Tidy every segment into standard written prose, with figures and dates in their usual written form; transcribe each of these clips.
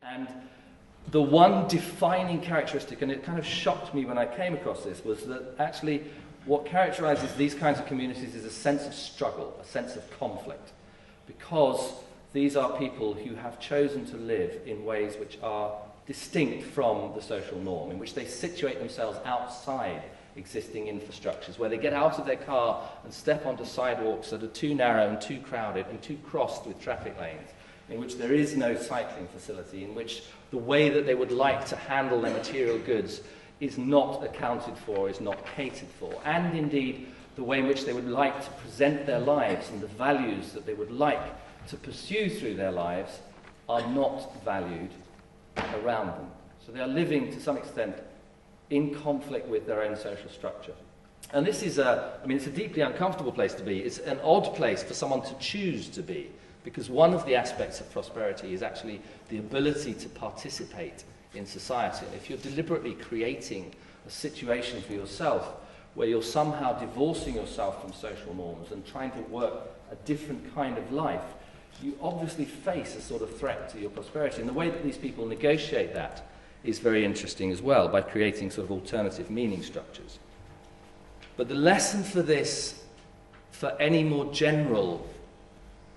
And the one defining characteristic, and it kind of shocked me when I came across this, was that actually what characterizes these kinds of communities is a sense of struggle, a sense of conflict, because these are people who have chosen to live in ways which are distinct from the social norm, in which they situate themselves outside existing infrastructures, where they get out of their car and step onto sidewalks that are too narrow and too crowded and too crossed with traffic lanes, in which there is no cycling facility, in which the way that they would like to handle their material goods is not accounted for, is not catered for, and indeed the way in which they would like to present their lives and the values that they would like to pursue through their lives are not valued around them. So they are living to some extent in conflict with their own social structure. And this is it's a deeply uncomfortable place to be. It's an odd place for someone to choose to be, because one of the aspects of prosperity is actually the ability to participate in society. And if you're deliberately creating a situation for yourself where you're somehow divorcing yourself from social norms and trying to work a different kind of life, you obviously face a sort of threat to your prosperity. And the way that these people negotiate that is very interesting as well, by creating sort of alternative meaning structures. But the lesson for this, for any more general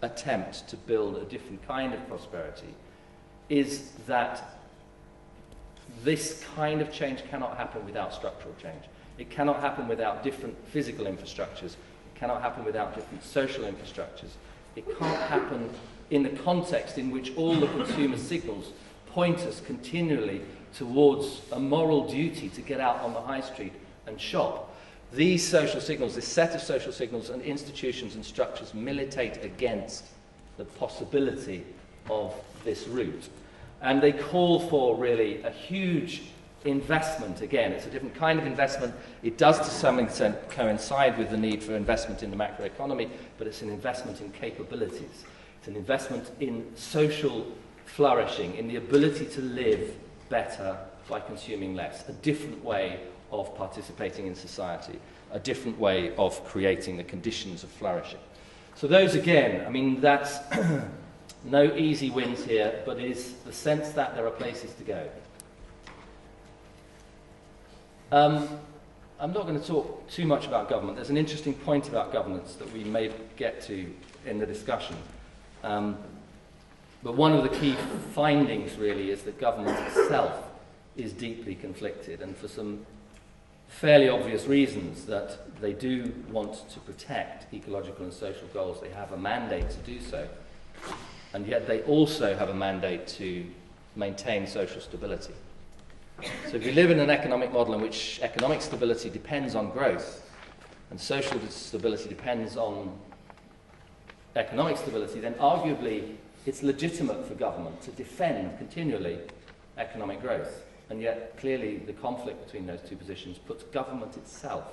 attempt to build a different kind of prosperity, is that this kind of change cannot happen without structural change. It cannot happen without different physical infrastructures. It cannot happen without different social infrastructures. It can't happen in the context in which all the consumer signals point us continually towards a moral duty to get out on the high street and shop. These social signals, this set of social signals and institutions and structures militate against the possibility of this route. And they call for really a huge investment. Again, it's a different kind of investment. It does to some extent coincide with the need for investment in the macroeconomy, but it's an investment in capabilities. It's an investment in social flourishing, in the ability to live better by consuming less, a different way of participating in society, a different way of creating the conditions of flourishing. So those again, that's no easy wins here, but it is the sense that there are places to go. I'm not going to talk too much about government. There's an interesting point about governance that we may get to in the discussion. But one of the key findings really is that government itself is deeply conflicted, and for some fairly obvious reasons, that they do want to protect ecological and social goals. They have a mandate to do so, and yet they also have a mandate to maintain social stability. So if you live in an economic model in which economic stability depends on growth and social stability depends on economic stability, then arguably it's legitimate for government to defend continually economic growth. And yet clearly the conflict between those two positions puts government itself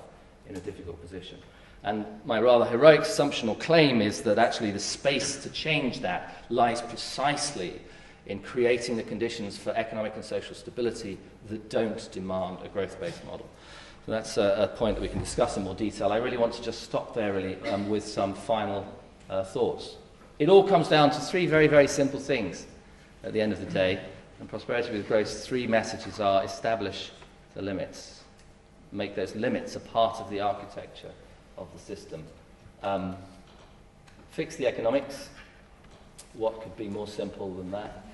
in a difficult position. And my rather heroic assumption or claim is that actually the space to change that lies precisely in creating the conditions for economic and social stability that don't demand a growth-based model. So that's a point that we can discuss in more detail. I really want to just stop there really with some final thoughts. It all comes down to three very, very simple things at the end of the day. And Prosperity with Growth's three messages are: establish the limits, make those limits a part of the architecture of the system, fix the economics, what could be more simple than that,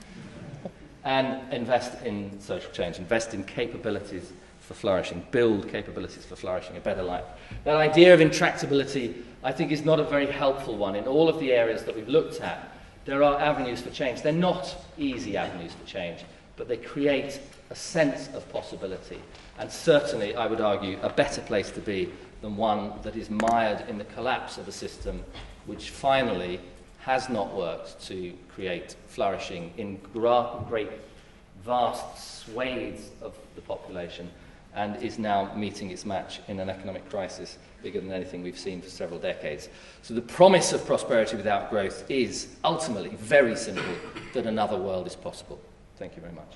and invest in social change, invest in capabilities for flourishing, build capabilities for flourishing, a better life. That idea of intractability, I think, is not a very helpful one. In all of the areas that we've looked at, there are avenues for change. They're not easy avenues for change, but they create a sense of possibility, and certainly, I would argue, a better place to be than one that is mired in the collapse of a system which finally has not worked to create flourishing in great, vast swathes of the population, and is now meeting its match in an economic crisis bigger than anything we've seen for several decades. So the promise of prosperity without growth is ultimately very simple, that another world is possible. Thank you very much.